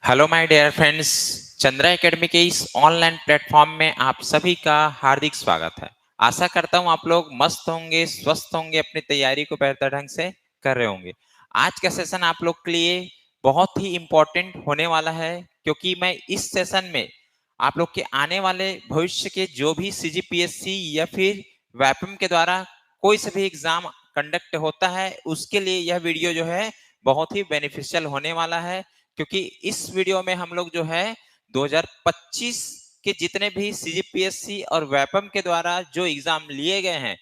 Hello my dear friends, Chandra academy के इस online platform में आप सभी का हार्दिक स्वागत है। आशा करता हूं आप लोग मस्त होंगे, स्वस्थ होंगे, अपनी तैयारी को बेहतर ढंग से कर रहे होंगे। आज का सेशन आप लोग के लिए बहुत ही इम्पोर्टेंट होने वाला है, क्योंकि मैं इस सेशन में आप लोग के आने वाले भविष्य के जो भी सीजीपीएससी या फिर वैपम के द्वारा कोई से भी एग्जाम कंडक्ट होता है, उसके लिए यह वीडियो जो है बहुत ही बेनिफिशियल होने वाला है। क्योंकि इस वीडियो में हम लोग जो है 2025 के जितने भी सीजीपीएससी और वैपम के द्वारा जो एग्जाम लिए गए हैं,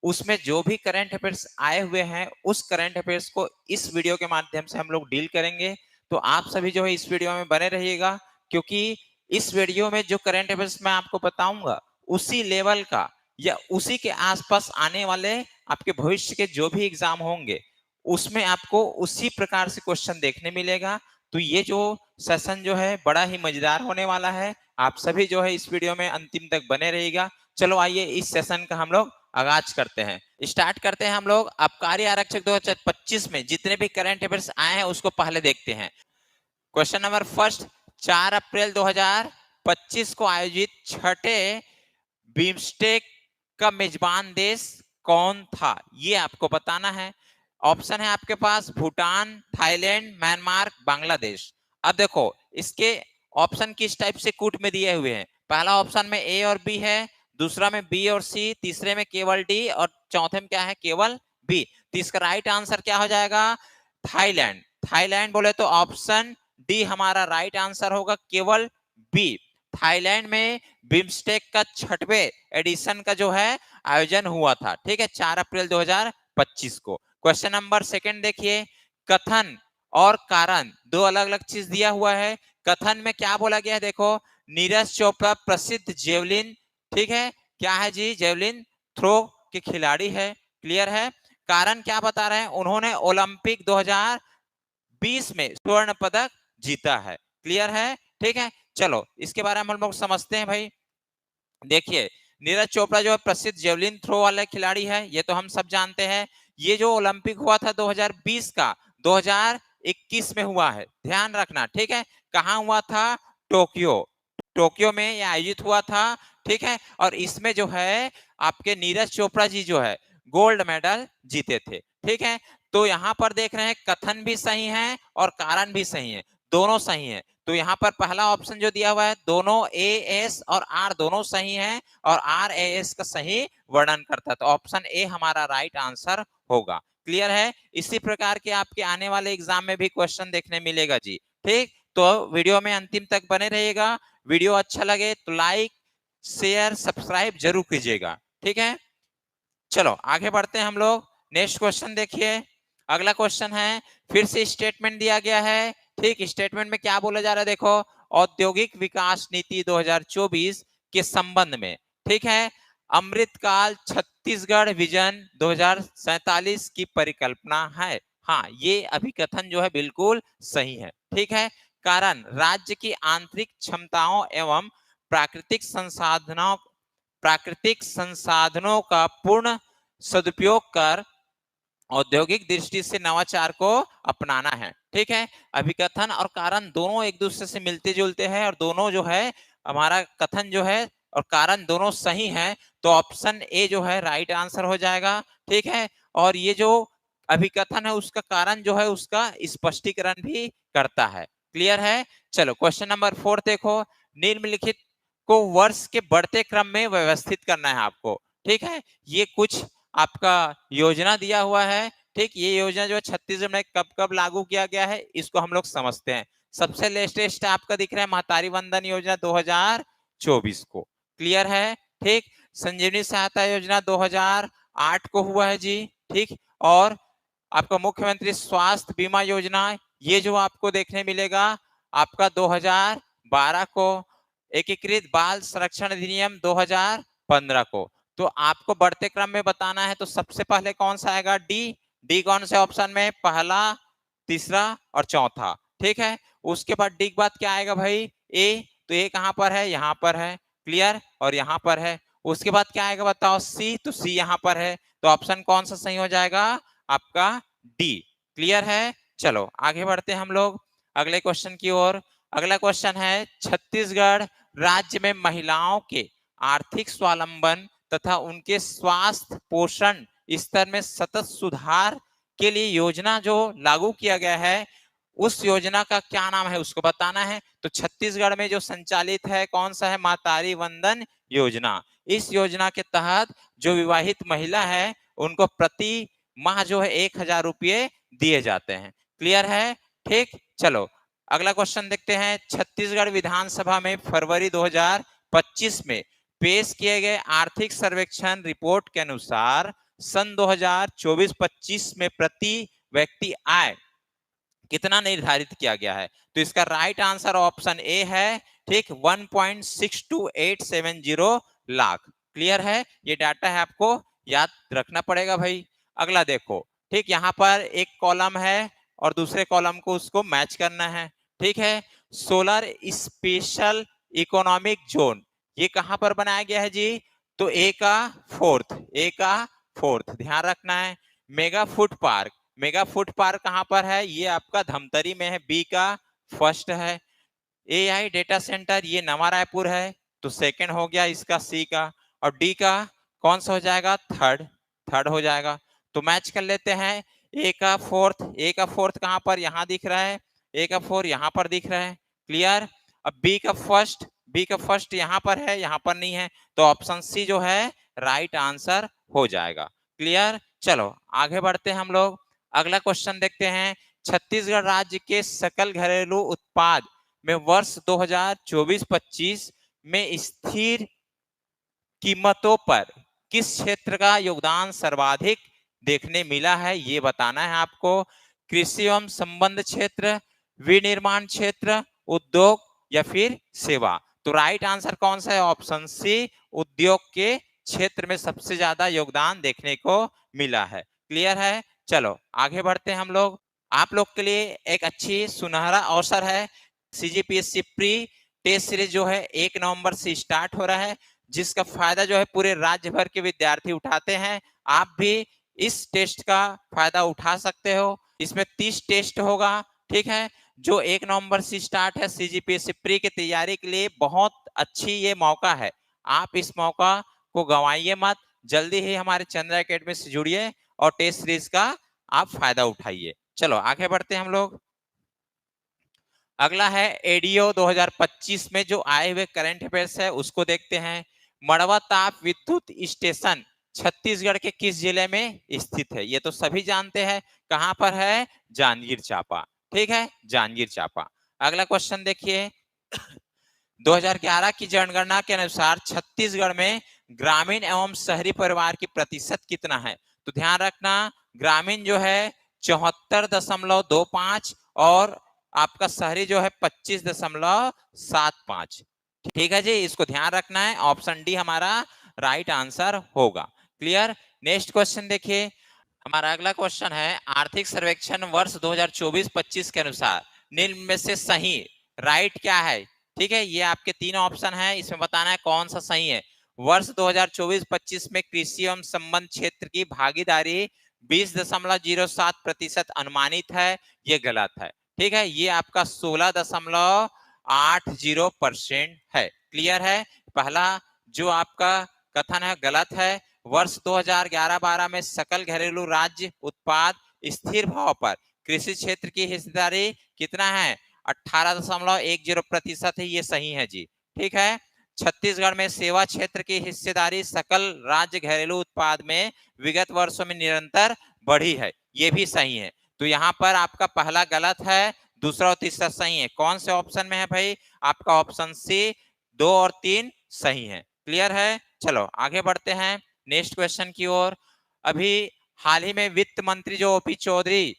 उसमें जो भी करंट अफेयर्स आए हुए हैं, उस करंट अफेयर्स को इस वीडियो के माध्यम से हम लोग डील करेंगे। तो आप सभी जो है इस वीडियो में बने रहिएगा, क्योंकि इस वीडियो में जो करंट अफेयर्स मैं आपको बताऊंगा, उसी लेवल का या उसी के आसपास आने वाले आपके भविष्य के जो भी एग्जाम होंगे, उसमें आपको उसी प्रकार से क्वेश्चन देखने मिलेगा। तो ये जो सेशन जो है बड़ा ही मजेदार होने वाला है। आप सभी जो है इस वीडियो में अंतिम तक बने रहिएगा। चलो आइए इस सेशन का हम लोग आगाज करते हैं, स्टार्ट करते हैं। हम लोग आबकारी आरक्षक 2025 में जितने भी करंट अफेयर्स आए हैं उसको पहले देखते हैं। क्वेश्चन नंबर फर्स्ट, 4 अप्रैल 2025 को आयोजित छठे बिम्स्टेक का मेजबान देश कौन था, ये आपको बताना है। ऑप्शन है आपके पास भूटान, थाईलैंड, म्यांमार, बांग्लादेश। अब देखो इसके ऑप्शन किस टाइप से कूट में दिए हुए हैं। पहला ऑप्शन में ए और बी है, दूसरा में बी और सी, तीसरे में केवल डी और चौथे में क्या है, केवल बी। तो इसका राइट आंसर क्या हो जाएगा, थाईलैंड। थाईलैंड बोले तो ऑप्शन डी हमारा राइट आंसर होगा, केवल बी। थाईलैंड में बिम्स्टेक का छठवें एडिशन का जो है आयोजन हुआ था, ठीक है, 4 अप्रैल 2025 को। क्वेश्चन नंबर सेकंड देखिए, कथन और कारण दो अलग अलग चीज दिया हुआ है। कथन में क्या बोला गया है, देखो, नीरज चोपड़ा प्रसिद्ध जेवलिन, ठीक है, क्या है जी, जेवलिन थ्रो के खिलाड़ी है, क्लियर है। कारण क्या बता रहे हैं, उन्होंने ओलंपिक 2020 में स्वर्ण पदक जीता है, क्लियर है, ठीक है। चलो इसके बारे में हम लोग समझते हैं भाई। देखिए, नीरज चोपड़ा जो है प्रसिद्ध जेवलिन थ्रो वाले खिलाड़ी है, ये तो हम सब जानते हैं। ये जो ओलंपिक हुआ था 2020 का, 2021 में हुआ है, ध्यान रखना, ठीक है। कहाँ हुआ था, टोक्यो। टोक्यो में ये आयोजित हुआ था, ठीक है। और इसमें जो है आपके नीरज चोपड़ा जी जो है गोल्ड मेडल जीते थे, ठीक है। तो यहाँ पर देख रहे हैं कथन भी सही है और कारण भी सही है, दोनों सही है। तो यहाँ पर पहला ऑप्शन जो दिया हुआ है, दोनों ए एस और आर दोनों सही हैं, और आर ए एस का सही वर्णन करता है, तो ऑप्शन ए हमारा राइट आंसर होगा, क्लियर है। इसी प्रकार के आपके आने वाले एग्जाम में भी क्वेश्चन देखने मिलेगा जी, ठीक। तो वीडियो में अंतिम तक बने रहिएगा। वीडियो अच्छा लगे तो लाइक, शेयर, सब्सक्राइब जरूर कीजिएगा, ठीक है। चलो आगे बढ़ते हैं हम लोग। नेक्स्ट क्वेश्चन देखिए, अगला क्वेश्चन है, फिर से स्टेटमेंट दिया गया है, ठीक। स्टेटमेंट में क्या बोला जा रहा है, देखो, औद्योगिक विकास नीति 2024 के संबंध में, ठीक है, अमृतकाल छत्तीसगढ़ विजन 2047 की परिकल्पना है। हाँ, ये अभिकथन जो है बिल्कुल सही है, ठीक है। कारण राज्य की आंतरिक क्षमताओं एवं प्राकृतिक संसाधनों प्राकृतिक संसाधनों का पूर्ण सदुपयोग कर औद्योगिक दृष्टि से नवाचार को अपनाना है, ठीक है। अभिकथन और कारण दोनों एक दूसरे से मिलते जुलते हैं, और दोनों जो है हमारा कथन जो है और कारण दोनों सही है, तो ऑप्शन ए जो है राइट आंसर हो जाएगा, ठीक है। और ये जो अभिकथन है उसका कारण जो है उसका स्पष्टीकरण भी करता है, क्लियर है। चलो क्वेश्चन नंबर 4 देखो, निम्नलिखित को वर्ष के बढ़ते क्रम में व्यवस्थित करना है आपको, ठीक है। ये कुछ आपका योजना दिया हुआ है, ठीक। ये योजना जो है छत्तीसगढ़ में कब कब लागू किया गया है, इसको हम लोग समझते हैं। सबसे लेटेस्ट आपका दिख रहा है महतारी वंदन योजना 2024 को, क्लियर है, ठीक। संजीवनी सहायता योजना 2008 को हुआ है जी, ठीक। और आपका मुख्यमंत्री स्वास्थ्य बीमा योजना, ये जो आपको देखने मिलेगा आपका 2012 को, एकीकृत बाल संरक्षण अधिनियम 2015 को। तो आपको बढ़ते क्रम में बताना है, तो सबसे पहले कौन सा आएगा, डी। डी कौन से ऑप्शन में, पहला, तीसरा और चौथा, ठीक है। उसके बाद डी के बाद क्या आएगा भाई, ए। तो ए कहां पर है, यहां पर है, क्लियर, और यहां पर है। उसके बाद क्या आएगा बताओ, सी। तो सी यहां पर है, तो ऑप्शन कौन सा सही हो जाएगा, आपका डी, क्लियर है। चलो आगे बढ़ते हैं हम लोग अगले क्वेश्चन की ओर। अगला क्वेश्चन है, छत्तीसगढ़ राज्य में महिलाओं के आर्थिक स्वावलंबन तथा उनके स्वास्थ्य पोषण स्तर में सतत सुधार के लिए योजना जो लागू किया गया है, उस योजना का क्या नाम है उसको बताना है। तो छत्तीसगढ़ में जो संचालित है कौन सा है, मातारी वंदन योजना। इस योजना के तहत जो विवाहित महिला है उनको प्रति माह जो है 1,000 रुपये दिए जाते हैं। क्लियर है? ठीक, चलो अगला क्वेश्चन देखते हैं। छत्तीसगढ़ विधानसभा में फरवरी 2025 में पेश किए गए आर्थिक सर्वेक्षण रिपोर्ट के अनुसार सन 2024-25 में प्रति व्यक्ति आय कितना निर्धारित किया गया है? तो इसका राइट आंसर ऑप्शन ए है, ठीक, 1.62870 लाख। क्लियर है? ये डाटा है, आपको याद रखना पड़ेगा भाई। अगला देखो, ठीक, यहाँ पर एक कॉलम है और दूसरे कॉलम को उसको मैच करना है। ठीक है, सोलर स्पेशल इकोनॉमिक जोन ये कहां पर बनाया गया है जी? तो ए का फोर्थ ध्यान रखना है। मेगा फूड पार्क कहां पर है? ये आपका धमतरी में है, बी का फर्स्ट है। एआई डेटा सेंटर ये नवा रायपुर है, तो सेकंड हो गया इसका सी का। और डी का कौन सा हो जाएगा? थर्ड हो जाएगा। तो मैच कर लेते हैं। ए का फोर्थ कहां पर? यहां दिख रहा है। ए का फोर्थ यहां पर दिख रहा है। क्लियर? अब बी का फर्स्ट यहां पर है, यहां पर नहीं है, तो ऑप्शन सी जो है राइट आंसर हो जाएगा। क्लियर? चलो आगे बढ़ते हैं हम लोग। अगला क्वेश्चन देखते हैं। छत्तीसगढ़ राज्य के सकल घरेलू उत्पाद में वर्ष 2024-25 में स्थिर कीमतों पर किस क्षेत्र का योगदान सर्वाधिक देखने मिला है? ये बताना है आपको। कृषि एवं संबंध क्षेत्र, विनिर्माण क्षेत्र, उद्योग या फिर सेवा। तो राइट आंसर कौन सा है? ऑप्शन सी, उद्योग के क्षेत्र में सबसे ज्यादा योगदान देखने को मिला है। क्लियर है? चलो आगे बढ़ते हैं हम लोग। आप लोग के लिए एक अच्छी सुनहरा अवसर है। सीजीपीएससी प्री टेस्ट सीरीज जो है 1 नवंबर से स्टार्ट हो रहा है, जिसका फायदा जो है पूरे राज्य भर के विद्यार्थी उठाते हैं। आप भी इस टेस्ट का फायदा उठा सकते हो। इसमें 30 टेस्ट होगा। ठीक है, जो 1 नवंबर से स्टार्ट है सीजीपीएससी प्री की तैयारी के लिए बहुत अच्छी ये मौका है। आप इस मौका को गंवाइए मत। जल्दी ही हमारे चंद्रा एकेडमी से जुड़िए और टेस्ट सीरीज का आप फायदा उठाइए। चलो आगे बढ़ते हैं हम लोग। अगला है एडीओ 2025 में जो आए हुए करंट अफेयर्स है उसको देखते हैं। मड़वा ताप विद्युत स्टेशन छत्तीसगढ़ के किस जिले में स्थित है? ये तो सभी जानते हैं। कहां पर है? जांजगीर चांपा। ठीक है, जांजगीर चांपा। अगला क्वेश्चन देखिए। 2011 की जनगणना के अनुसार छत्तीसगढ़ में ग्रामीण एवं शहरी परिवार की प्रतिशत कितना है? तो ध्यान रखना, ग्रामीण जो है 74.25 और आपका शहरी जो है 25.75। ठीक है जी, इसको ध्यान रखना है। ऑप्शन डी हमारा राइट आंसर होगा। क्लियर? नेक्स्ट क्वेश्चन देखिए। हमारा अगला क्वेश्चन है, आर्थिक सर्वेक्षण वर्ष 2024-25 के अनुसार निम्न में से सही राइट क्या है? ठीक है, ये आपके 3 ऑप्शन है, इसमें बताना है कौन सा सही है। वर्ष 2024-25 में कृषि एवं संबंध क्षेत्र की भागीदारी 20.07% अनुमानित है, ये गलत है। ठीक है, ये आपका 16.80% है। क्लियर है? पहला जो आपका कथन है गलत है। वर्ष 2011-12 में सकल घरेलू राज्य उत्पाद स्थिर भाव पर कृषि क्षेत्र की हिस्सेदारी कितना है? 18.10% है, ये सही है जी। ठीक है, छत्तीसगढ़ में सेवा क्षेत्र की हिस्सेदारी सकल राज्य घरेलू उत्पाद में विगत वर्षों में निरंतर बढ़ी है, ये भी सही है। तो यहाँ पर आपका पहला गलत है, दूसरा और तीसरा सही है। कौन से ऑप्शन में है भाई? आपका ऑप्शन सी 2 और 3 सही है। क्लियर है? चलो आगे बढ़ते हैं नेक्स्ट क्वेश्चन की ओर। अभी हाल ही में वित्त मंत्री जो ओपी चौधरी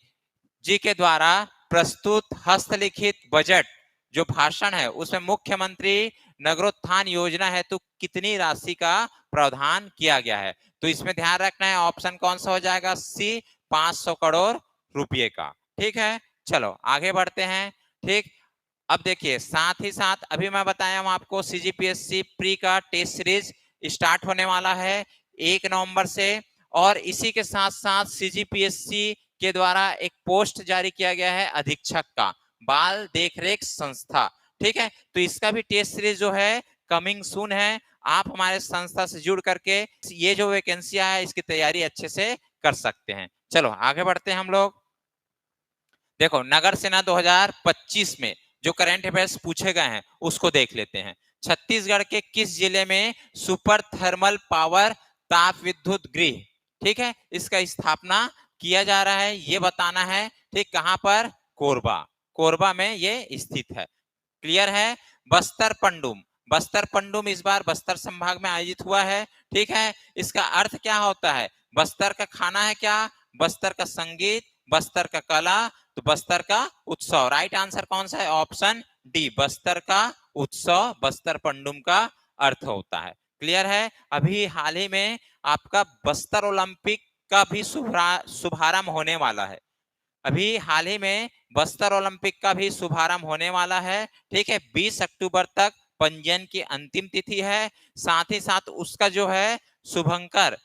जी के द्वारा प्रस्तुत हस्तलिखित बजट जो भाषण है उसमें मुख्यमंत्री नगरोत्थान योजना हेतु कितनी राशि का प्रावधान किया गया है? तो इसमें ध्यान रखना है, ऑप्शन कौन सा हो जाएगा? सी, 500 करोड़ रुपए का। ठीक है, चलो आगे बढ़ते हैं। ठीक, अब देखिए साथ ही साथ अभी मैं बताया हूं आपको सीजीपीएससी प्री का टेस्ट सीरीज स्टार्ट होने वाला है 1 नवंबर से, और इसी के साथ साथ सीजीपीएससी के द्वारा एक पोस्ट जारी किया गया है अधीक्षक का, बाल देखरेख संस्था। ठीक है, तो इसका भी टेस्ट सीरीज जो है कमिंग सून है। आप हमारे संस्था से जुड़ करके ये जो वैकेंसियां है इसकी तैयारी अच्छे से कर सकते हैं। चलो आगे बढ़ते हैं हम लोग। देखो नगर सेना 2025 में जो करंट अफेयर्स पूछे गए हैं उसको देख लेते हैं। छत्तीसगढ़ के किस जिले में सुपर थर्मल पावर ताप विद्युत गृह, ठीक है, इसका स्थापना किया जा रहा है, ये बताना है। ठीक, कहां पर? कोरबा। कोरबा में ये स्थित है। क्लियर है? बस्तर पंडुम, बस्तर पंडुम इस बार बस्तर संभाग में आयोजित हुआ है। ठीक है, इसका अर्थ क्या होता है? बस्तर का खाना है क्या? बस्तर का संगीत, बस्तर का कला, तो बस्तर का उत्सव। राइट आंसर कौन सा है? ऑप्शन डी, बस्तर का उत्सव, बस्तर पंडुम का अर्थ होता है। क्लियर है? अभी हाल ही में आपका बस्तर ओलंपिक का भी शुभारंभ होने वाला है। अभी हाल ही में बस्तर ओलंपिक का भी शुभारंभ होने वाला है। ठीक है, 20 अक्टूबर तक पंजीयन की अंतिम तिथि है। साथ ही साथ उसका जो है शुभंकर,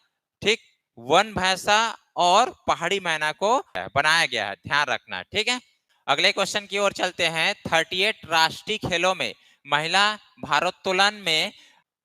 ठीक, वन भैंसा और पहाड़ी मैना को बनाया गया है, ध्यान रखना है। ठीक है, अगले क्वेश्चन की ओर चलते हैं। 38 राष्ट्रीय खेलों में महिला भारोत्तोलन में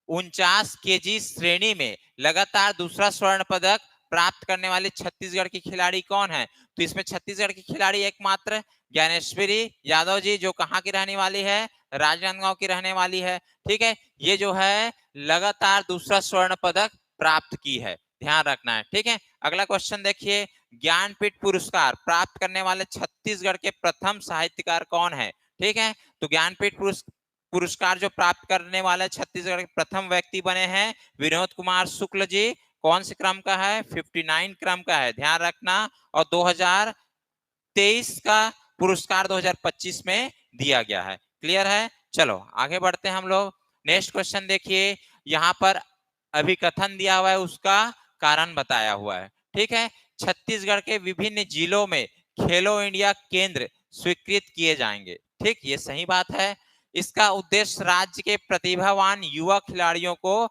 49 केजी श्रेणी में लगातार दूसरा स्वर्ण पदक प्राप्त करने वाले छत्तीसगढ़ की खिलाड़ी कौन है? तो इसमें छत्तीसगढ़ की खिलाड़ी एकमात्र ज्ञानेश्वरी यादव जी, जो कहाँ की रहने वाली है? राजनांदगांव की रहने वाली है। ठीक है, ये जो है लगातार दूसरा स्वर्ण पदक प्राप्त की है, ध्यान रखना है। ठीक है, अगला क्वेश्चन देखिए। ज्ञानपीठ पुरस्कार प्राप्त करने वाले छत्तीसगढ़ के प्रथम साहित्यकार कौन है? ठीक है, तो ज्ञानपीठ पुरस्कार जो प्राप्त करने वाले छत्तीसगढ़ के प्रथम व्यक्ति बने हैं विनोद कुमार शुक्ल जी। कौन से क्रम का है? 59 क्रम का है, ध्यान रखना। और 2023 का पुरस्कार 2025 में दिया गया है। क्लियर है? चलो आगे बढ़ते हैं हम लोग। नेक्स्ट क्वेश्चन देखिए, यहाँ पर अभिकथन दिया हुआ है, उसका कारण बताया हुआ है। ठीक है, छत्तीसगढ़ के विभिन्न जिलों में खेलो इंडिया केंद्र स्वीकृत किए जाएंगे। ठीक, ये सही बात है। इसका उद्देश्य राज्य के प्रतिभावान युवा खिलाड़ियों को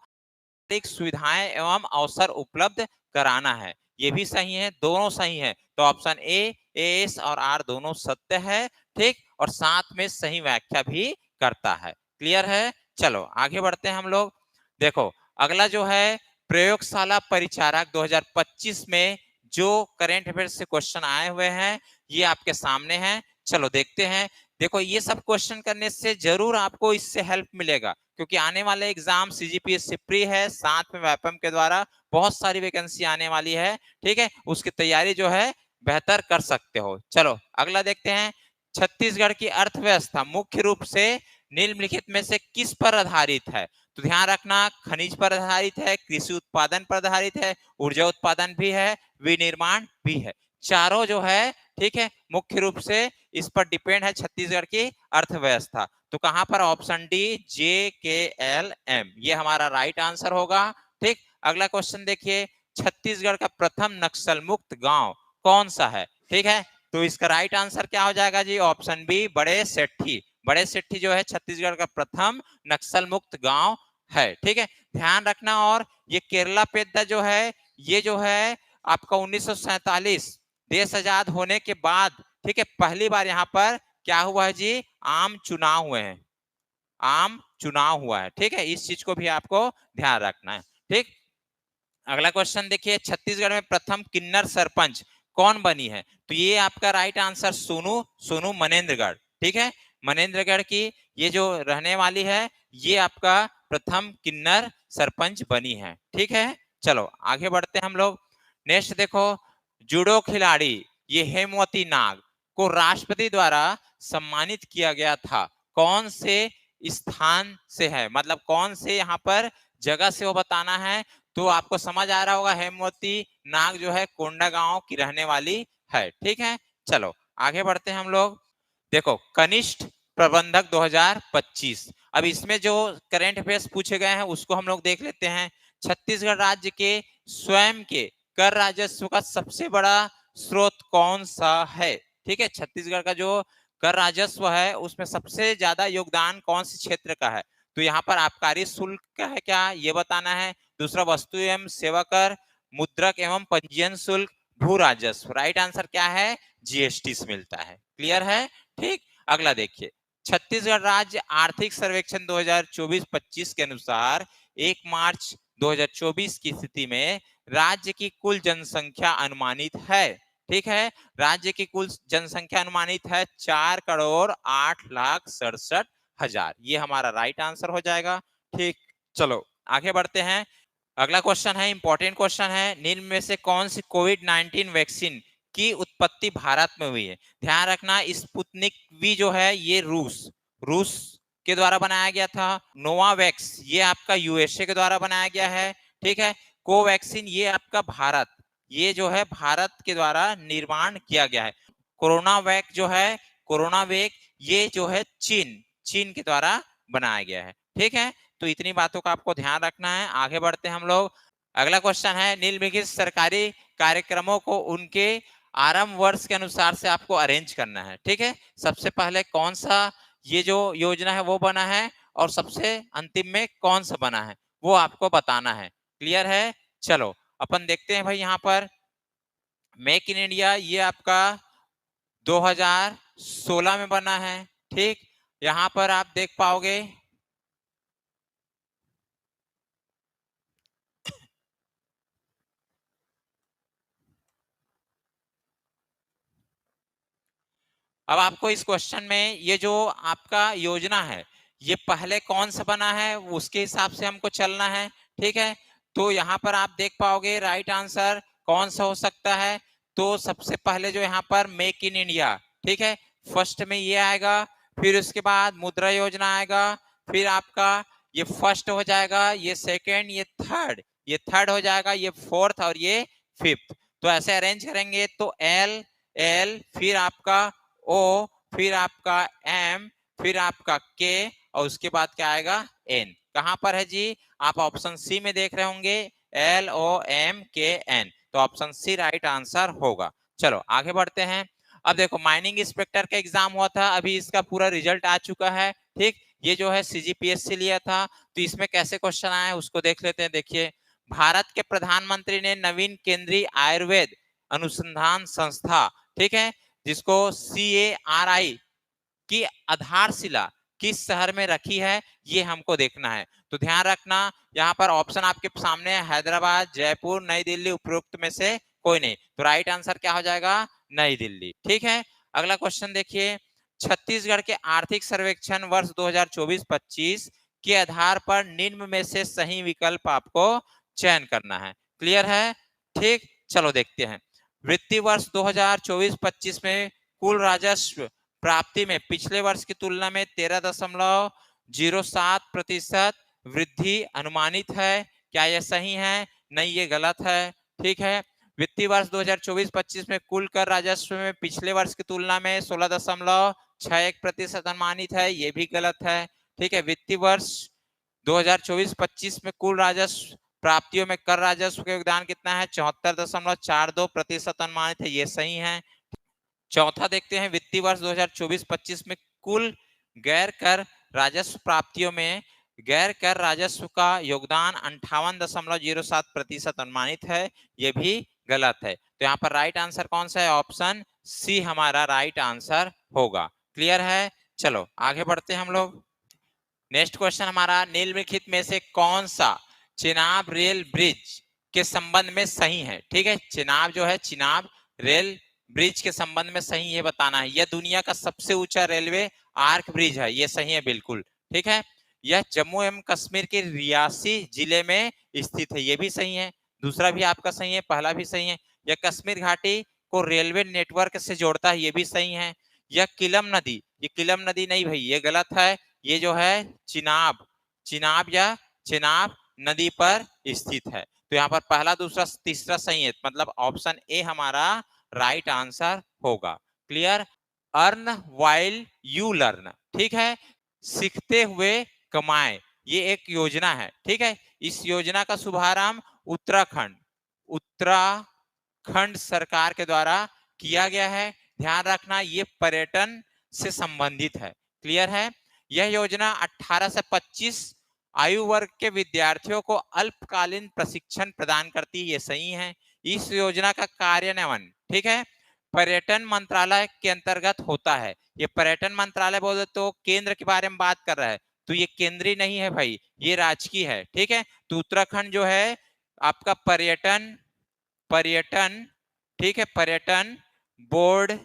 सुविधाएं एवं अवसर उपलब्ध कराना है। ये भी सही है, दोनों सही है। तो ऑप्शन ए, एस और आर दोनों सत्य है। ठीक, और साथ में सही व्याख्या भी करता है। क्लियर है? चलो आगे बढ़ते हैं हम लोग। देखो अगला जो है प्रयोगशाला परिचारक 2025 में जो करंट अफेयर से क्वेश्चन आए हुए हैं ये आपके सामने हैं। चलो देखते हैं। देखो ये सब क्वेश्चन करने से जरूर आपको इससे हेल्प मिलेगा, क्योंकि आने वाले एग्जाम सीजीपीएस से प्री है, साथ में वैपम के द्वारा बहुत सारी वैकेंसी आने वाली है। ठीक है, उसकी तैयारी जो है बेहतर कर सकते हो। चलो अगला देखते हैं। छत्तीसगढ़ की अर्थव्यवस्था मुख्य रूप से निम्नलिखित में से किस पर आधारित है? तो ध्यान रखना, खनिज पर आधारित है, कृषि उत्पादन पर आधारित है, ऊर्जा उत्पादन भी है, विनिर्माण भी है। चारों जो है, ठीक है, मुख्य रूप से इस पर डिपेंड है छत्तीसगढ़ की अर्थव्यवस्था। तो कहां पर? ऑप्शन डी, JKLM, ये हमारा राइट आंसर होगा। ठीक, अगला क्वेश्चन देखिए। छत्तीसगढ़ का प्रथम नक्सल मुक्त गांव कौन सा है? ठीक है, तो इसका राइट आंसर क्या हो जाएगा जी? ऑप्शन बी, बड़े सेट्ठी। बड़े सेट्ठी जो है छत्तीसगढ़ का प्रथम नक्सल मुक्त गांव है। ठीक है, ध्यान रखना। और ये केरला पेद्दा जो है, ये जो है आपका 1947 देश आजाद होने के बाद, ठीक है, पहली बार यहाँ पर क्या हुआ है जी? आम चुनाव हुए हैं, आम चुनाव हुआ है। ठीक है, इस चीज को भी आपको ध्यान रखना है। ठीक, अगला क्वेश्चन देखिए। छत्तीसगढ़ में प्रथम किन्नर सरपंच कौन बनी है? तो ये आपका राइट आंसर सोनू, सोनू मनेन्द्रगढ़। ठीक है, मनेन्द्रगढ़ की ये जो रहने वाली है, ये आपका प्रथम किन्नर सरपंच बनी है। ठीक है, चलो आगे बढ़ते हैं हम लोग। नेक्स्ट देखो, जूडो खिलाड़ी ये हेमवती नाग को राष्ट्रपति द्वारा सम्मानित किया गया था, कौन से स्थान से है? मतलब कौन से यहाँ पर जगह से वो बताना है। तो आपको समझ आ रहा होगा, हेमवती नाग जो है कोंडागांव की रहने वाली है। ठीक है, चलो आगे बढ़ते हैं हम लोग। देखो कनिष्ठ प्रबंधक 2025, अब इसमें जो करंट अफेयर्स पूछे गए हैं उसको हम लोग देख लेते हैं। छत्तीसगढ़ राज्य के स्वयं के कर राजस्व का सबसे बड़ा स्रोत कौन सा है? ठीक है, छत्तीसगढ़ का जो कर राजस्व है उसमें सबसे ज्यादा योगदान कौन से क्षेत्र का है? तो यहाँ पर आबकारी शुल्क का है क्या, ये बताना है। दूसरा वस्तु एवं सेवा कर, मुद्रक एवं पंजीयन शुल्क, भू राजस्व। राइट आंसर क्या है? जीएसटी से मिलता है। क्लियर है? ठीक, अगला देखिए। छत्तीसगढ़ राज्य आर्थिक सर्वेक्षण 2024-25 के अनुसार 1 मार्च 2024 की स्थिति में राज्य की कुल जनसंख्या अनुमानित है, ठीक है। राज्य की कुल जनसंख्या अनुमानित है 4,08,67,000। ये हमारा राइट आंसर हो जाएगा, ठीक। चलो आगे बढ़ते हैं। अगला क्वेश्चन है, इंपॉर्टेंट क्वेश्चन है, निम्न में से कौन सी कोविड-19 वैक्सीन की उत्पत्ति भारत में हुई है? ध्यान रखना, स्पुतनिक वी जो है ये रूस के द्वारा बनाया गया था। नोवावैक्स ये आपका यूएसए के द्वारा बनाया गया है, ठीक है। कोवैक्सीन ये आपका भारत, ये जो है भारत के द्वारा निर्माण किया गया है। कोरोना वैक ये जो है चीन के द्वारा बनाया गया है, ठीक है। तो इतनी बातों का आपको ध्यान रखना है। आगे बढ़ते हैं हम लोग। अगला क्वेश्चन है, निम्नलिखित सरकारी कार्यक्रमों को उनके आरंभ वर्ष के अनुसार से आपको अरेंज करना है, ठीक है। सबसे पहले कौन सा ये जो योजना है वो बना है और सबसे अंतिम में कौन सा बना है वो आपको बताना है। क्लियर है? चलो अपन देखते हैं भाई, यहाँ पर मेक इन इंडिया ये आपका 2016 में बना है, ठीक। यहाँ पर आप देख पाओगे अब आपको इस क्वेश्चन में ये जो आपका योजना है ये पहले कौन सा बना है उसके हिसाब से हमको चलना है, ठीक है। तो यहाँ पर आप देख पाओगे राइट आंसर कौन सा हो सकता है। तो सबसे पहले जो यहाँ पर मेक इन इंडिया, ठीक है, फर्स्ट में ये आएगा, फिर उसके बाद मुद्रा योजना आएगा, फिर आपका ये फर्स्ट हो जाएगा, ये सेकेंड, ये थर्ड हो जाएगा, ये फोर्थ और ये फिफ्थ। तो ऐसे अरेंज करेंगे तो एल एल फिर आपका ओ, फिर आपका एम, फिर आपका के और उसके बाद क्या आएगा एन। कहां पर है जी? आप ऑप्शन सी में देख रहे होंगे, LOMKN। तो ऑप्शन सी राइट आंसर होगा। चलो आगे बढ़ते हैं। अब देखो माइनिंग इंस्पेक्टर का एग्जाम हुआ था, अभी इसका पूरा रिजल्ट आ चुका है, ठीक। ये जो है CGPSC लिया था, तो इसमें कैसे क्वेश्चन आए उसको देख लेते हैं। देखिए, भारत के प्रधानमंत्री ने नवीन केंद्रीय आयुर्वेद अनुसंधान संस्था, ठीक है, जिसको CARI की आधारशिला किस शहर में रखी है ये हमको देखना है। तो ध्यान रखना, यहाँ पर ऑप्शन आपके सामने है, हैदराबाद, जयपुर, नई दिल्ली, उपरोक्त में से कोई नहीं। तो राइट आंसर क्या हो जाएगा? नई दिल्ली, ठीक है। अगला क्वेश्चन देखिए, छत्तीसगढ़ के आर्थिक सर्वेक्षण वर्ष 2024-25 के आधार पर निम्न में से सही विकल्प आपको चयन करना है। क्लियर है? ठीक, चलो देखते हैं। वित्तीय वर्ष 2024-25 में कुल राजस्व प्राप्ति में पिछले वर्ष की तुलना में 13.07% वृद्धि अनुमानित है। क्या यह सही है? नहीं, ये गलत है, ठीक है। वित्तीय वर्ष 2024-25 में कुल कर राजस्व में पिछले वर्ष की तुलना में 16.61% अनुमानित है, ये भी गलत है, ठीक है। वित्तीय वर्ष 2024-25 में कुल राजस्व प्राप्तियों में कर राजस्व का योगदान कितना है? 74.42% अनुमानित है, ये सही है। चौथा देखते हैं, वित्तीय वर्ष 2024-25 में कुल गैर कर राजस्व प्राप्तियों में गैर कर राजस्व का योगदान 58.07% अनुमानित है, ये भी गलत है। तो यहाँ पर राइट आंसर कौन सा है? ऑप्शन सी हमारा राइट आंसर होगा। क्लियर है? चलो आगे बढ़ते हैं हम लोग। नेक्स्ट क्वेश्चन हमारा, निम्नलिखित में से कौन सा चेनाब रेल ब्रिज के संबंध में सही है? ठीक है, चेनाब जो है, चिनाब रेल ब्रिज के संबंध में सही है बताना है। यह दुनिया का सबसे ऊंचा रेलवे आर्क ब्रिज है, ये सही है बिल्कुल, ठीक है। यह जम्मू एवं कश्मीर के रियासी जिले में स्थित है, ये भी सही है। दूसरा भी आपका सही है, पहला भी सही है। यह कश्मीर घाटी को रेलवे नेटवर्क से जोड़ता है, ये भी सही है। यह ये किलम नदी नहीं भाई, ये गलत है। ये जो है चिनाब या चिनाब नदी पर स्थित है। तो यहाँ पर पहला, दूसरा, तीसरा सही है, मतलब ऑप्शन ए हमारा राइट आंसर होगा। Clear? Earn while you learn, ठीक है, सीखते हुए कमाए, ये एक योजना है, ठीक है। इस योजना का शुभारंभ उत्तराखंड सरकार के द्वारा किया गया है। ध्यान रखना, ये पर्यटन से संबंधित है। क्लियर है? यह योजना 18 से 25 आयु वर्ग के विद्यार्थियों को अल्पकालीन प्रशिक्षण प्रदान करती है, ये सही है। इस योजना का कार्यान्वयन, ठीक है, पर्यटन मंत्रालय के अंतर्गत होता है। ये पर्यटन मंत्रालय बोले तो केंद्र के बारे में बात कर रहा है, तो ये केंद्रीय नहीं है भाई, ये राजकीय है। ठीक है, तो उत्तराखंड जो है आपका पर्यटन पर्यटन ठीक है, पर्यटन बोर्ड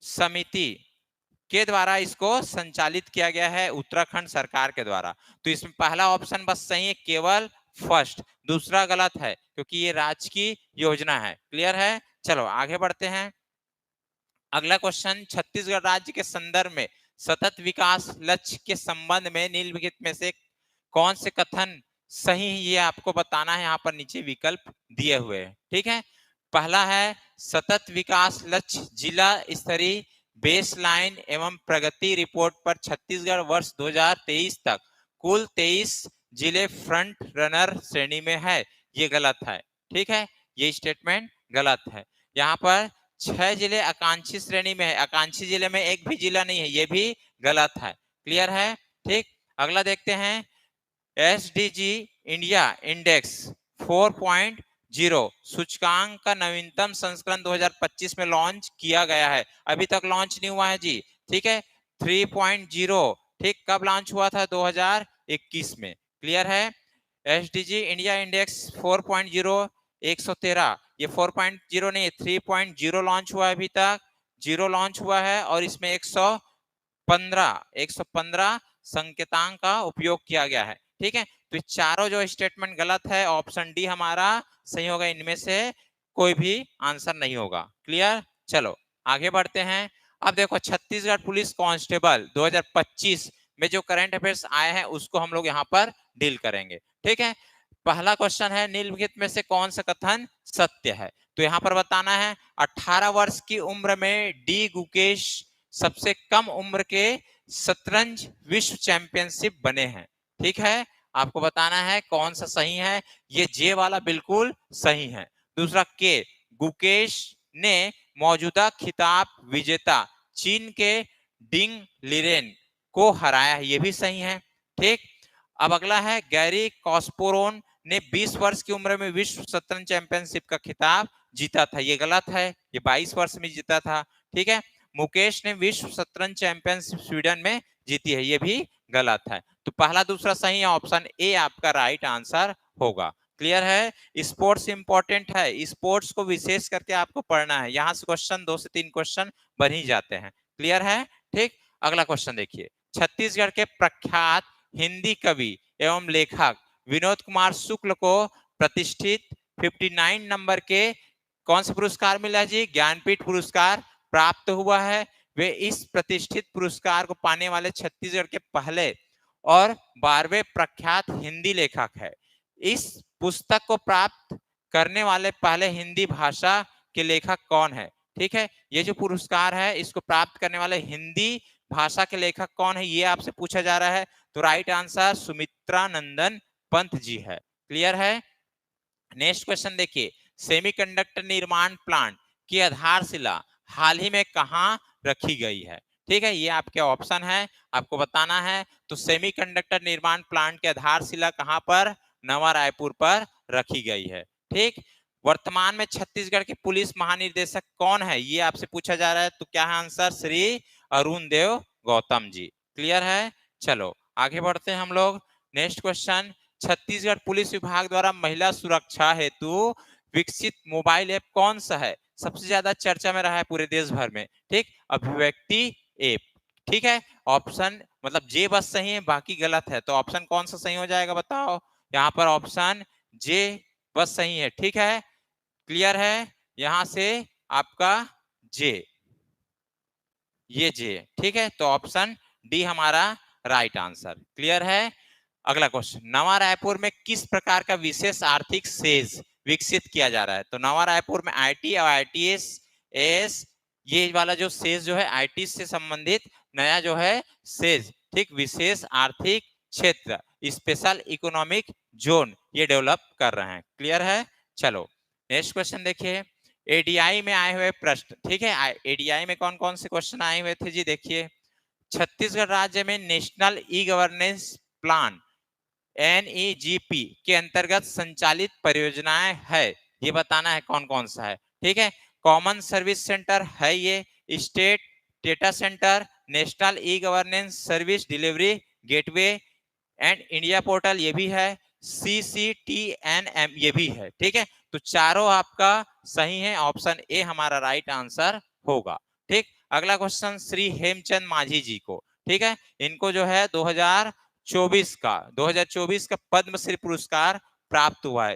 समिति के द्वारा इसको संचालित किया गया है, उत्तराखंड सरकार के द्वारा। तो इसमें पहला ऑप्शन बस सही है, केवल फर्स्ट, दूसरा गलत है क्योंकि ये राज्य की योजना है। क्लियर है? चलो आगे बढ़ते हैं। अगला क्वेश्चन, छत्तीसगढ़ राज्य के संदर्भ में सतत विकास लक्ष्य के संबंध में निम्नलिखित में से कौन से कथन सही है, ये आपको बताना है। यहाँ पर नीचे विकल्प दिए हुए हैं। ठीक है, पहला है सतत विकास लक्ष्य जिला स्तरीय बेसलाइन एवं प्रगति रिपोर्ट पर छत्तीसगढ़ वर्ष 2023 तक कुल 23 जिले फ्रंट रनर श्रेणी में है, ये गलत है। ठीक है, ये स्टेटमेंट गलत है। यहाँ पर 6 जिले आकांक्षी श्रेणी में है, आकांक्षी जिले में एक भी जिला नहीं है, ये भी गलत है। क्लियर है? ठीक, अगला देखते हैं। एसडीजी इंडिया इंडेक्स 4.0 सूचकांक का नवीनतम संस्करण 2025 में लॉन्च किया गया है, अभी तक लॉन्च नहीं हुआ है जी। ठीक है, 3.0 ठीक कब लॉन्च हुआ था? 2021 में। क्लियर है? एसडीजी इंडिया इंडेक्स 4.0 113, ये 4.0 नहीं है, 3.0 लॉन्च हुआ है, अभी तक 0 लॉन्च हुआ है और इसमें 115 संकेतांक का उपयोग किया गया है। ठीक है, तो चारों जो स्टेटमेंट गलत है, ऑप्शन डी हमारा सही होगा, इनमें से कोई भी आंसर नहीं होगा। क्लियर? चलो आगे बढ़ते हैं। अब देखो, छत्तीसगढ़ पुलिस कांस्टेबल 2025 में जो करंट अफेयर्स आए हैं उसको हम लोग यहाँ पर डील करेंगे। ठीक है, पहला क्वेश्चन है निम्नलिखित में से कौन सा कथन सत्य है? तो यहाँ पर बताना है 18 वर्ष की उम्र में डी गुकेश सबसे कम उम्र के शतरंज विश्व चैंपियनशिप बने हैं। ठीक है, आपको बताना है कौन सा सही है। ये जे वाला बिल्कुल सही है। दूसरा, के गुकेश ने मौजूदा खिताब विजेता चीन के डिंग लिरेन को हराया है, ये भी सही है। ठीक, अब अगला है गैरी कॉस्पोरोन ने 20 वर्ष की उम्र में विश्व शतरंज चैंपियनशिप का खिताब जीता था, ये गलत है, ये 22 वर्ष में जीता था। ठीक है, मुकेश ने विश्व शतरंज चैंपियनशिप स्वीडन में जीती है, ये भी गलत है। तो पहला दूसरा सही है, ऑप्शन ए आपका राइट आंसर होगा। क्लियर है? स्पोर्ट्स इंपॉर्टेंट है, स्पोर्ट्स को विशेष करके आपको पढ़ना है, यहां से क्वेश्चन 2 से 3 क्वेश्चन बन ही जाते हैं। क्लियर है? ठीक, अगला क्वेश्चन देखिए। छत्तीसगढ़ के प्रख्यात हिंदी कवि एवं लेखक विनोद कुमार शुक्ल को प्रतिष्ठित 59 नंबर के कौन सा पुरस्कार मिला जी? ज्ञानपीठ पुरस्कार प्राप्त हुआ है। वे इस प्रतिष्ठित पुरस्कार को पाने वाले छत्तीसगढ़ के पहले और 12वें प्रख्यात हिंदी लेखक है। इस पुस्तक को प्राप्त करने वाले पहले हिंदी भाषा के लेखक कौन है? ठीक है, ये जो पुरस्कार है इसको प्राप्त करने वाले हिंदी भाषा के लेखक कौन है, ये आपसे पूछा जा रहा है। तो राइट आंसर सुमित्रा नंदन पंत जी है। क्लियर है? नेक्स्ट क्वेश्चन देखिए। सेमीकंडक्टर निर्माण प्लांट की आधारशिला हाल ही में कहां रखी गई है? ठीक है, ये आपके ऑप्शन है, आपको बताना है। तो सेमीकंडक्टर निर्माण प्लांट की आधारशिला कहां पर? नवा रायपुर पर रखी गई है। ठीक, वर्तमान में छत्तीसगढ़ के पुलिस महानिदेशक कौन है, ये आपसे पूछा जा रहा है। तो क्या है आंसर? श्री अरुण देव गौतम जी। क्लियर है? चलो आगे बढ़ते हैं हम लोग। नेक्स्ट क्वेश्चन, छत्तीसगढ़ पुलिस विभाग द्वारा महिला सुरक्षा हेतु विकसित मोबाइल ऐप कौन सा है? सबसे ज्यादा चर्चा में रहा है पूरे देश भर में। ठीक, अभिव्यक्ति ऐप। ठीक है, ऑप्शन मतलब जे बस सही है, बाकी गलत है। तो ऑप्शन कौन सा सही हो जाएगा बताओ? यहाँ पर ऑप्शन जे बस सही है। ठीक है, क्लियर है? यहां से आपका जे, ये जे। ठीक है, तो ऑप्शन डी हमारा राइट आंसर। क्लियर है? अगला क्वेश्चन, नवा रायपुर में किस प्रकार का विशेष आर्थिक सेज विकसित किया जा रहा है? तो नवा रायपुर में आईटी और आईटीएस एस, ये वाला जो सेज जो है आईटी से संबंधित नया जो है सेज, ठीक, विशेष आर्थिक क्षेत्र स्पेशल इकोनॉमिक जोन ये डेवलप कर रहे हैं। क्लियर है? चलो नेक्स्ट क्वेश्चन देखिए। एडीआई में आए हुए प्रश्न। ठीक है, एडीआई में कौन कौन से क्वेश्चन आए हुए थे जी? देखिए, छत्तीसगढ़ राज्य में national e governance plan NEGP के अंतर्गत संचालित परियोजनाएं है, ये बताना है कौन कौन सा है। ठीक है, कॉमन सर्विस सेंटर है ये, state data centre, national e governance service delivery gateway and India portal ये भी है, CCTNM ये भी है। ठीक है, तो चारों आपका सही है, ऑप्शन ए हमारा राइट आंसर होगा। ठीक, अगला क्वेश्चन श्री हेमचंद मांझी जी को, ठीक है, इनको जो है 2024 का पद्मश्री पुरस्कार प्राप्त हुआ है।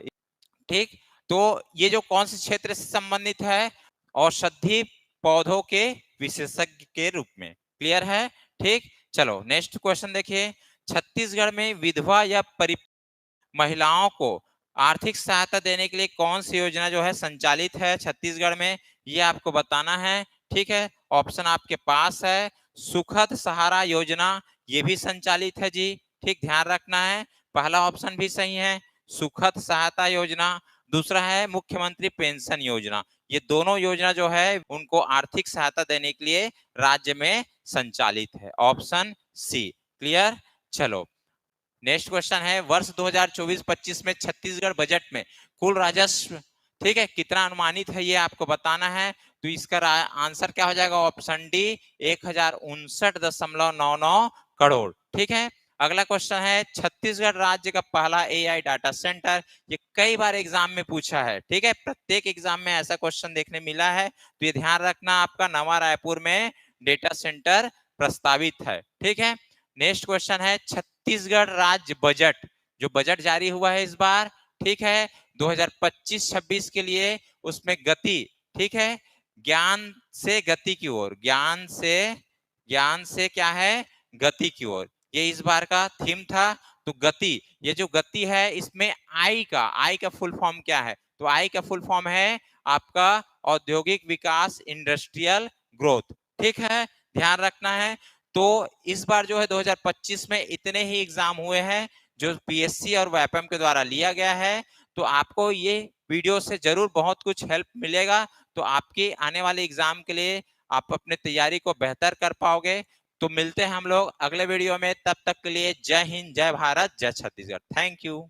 ठीक, तो ये जो कौन से क्षेत्र से संबंधित है, औषधि पौधों के विशेषज्ञ के रूप में। क्लियर है? ठीक, चलो नेक्स्ट क्वेश्चन देखिए, छत्तीसगढ़ में विधवा या महिलाओं को आर्थिक सहायता देने के लिए कौन सी योजना जो है संचालित है छत्तीसगढ़ में, ये आपको बताना है। ठीक है, ऑप्शन आपके पास है, सुखद सहारा योजना ये भी संचालित है जी। ठीक, ध्यान रखना है, पहला ऑप्शन भी सही है, सुखद सहायता योजना। दूसरा है मुख्यमंत्री पेंशन योजना। ये दोनों योजना जो है उनको आर्थिक सहायता देने के लिए राज्य में संचालित है, ऑप्शन सी। क्लियर? चलो नेक्स्ट क्वेश्चन है, वर्ष 2024-25 में छत्तीसगढ़ बजट में कुल राजस्व, ठीक है, कितना अनुमानित है ये आपको बताना है। तो इसका आंसर क्या हो जाएगा, ऑप्शन डी 1069.99 करोड़। ठीक है, अगला क्वेश्चन है, छत्तीसगढ़ राज्य का पहला AI डाटा सेंटर, ये कई बार एग्जाम में पूछा है। ठीक है, प्रत्येक एग्जाम में ऐसा क्वेश्चन देखने मिला है, तो ये ध्यान रखना, आपका नवा रायपुर में डेटा सेंटर प्रस्तावित है। ठीक है, नेक्स्ट क्वेश्चन है, छत्तीसगढ़ राज्य बजट, जो बजट जारी हुआ है इस बार, ठीक है, 2025-26 के लिए, उसमें गति, ठीक है, ज्ञान से गति की ओर, ज्ञान से क्या है, गति की ओर, ये इस बार का थीम था। तो गति, ये जो गति है इसमें आई का फुल फॉर्म क्या है, तो आई का फुल फॉर्म है आपका औद्योगिक विकास, इंडस्ट्रियल ग्रोथ। ठीक है, ध्यान रखना है। तो इस बार जो है 2025 में इतने ही एग्जाम हुए हैं जो PSC और WAPM के द्वारा लिया गया है। तो आपको ये वीडियो से जरूर बहुत कुछ हेल्प मिलेगा, तो आपकी आने वाले एग्जाम के लिए आप अपने तैयारी को बेहतर कर पाओगे। तो मिलते हैं हम लोग अगले वीडियो में, तब तक के लिए जय हिंद, जय भारत, जय छत्तीसगढ़। Thank you.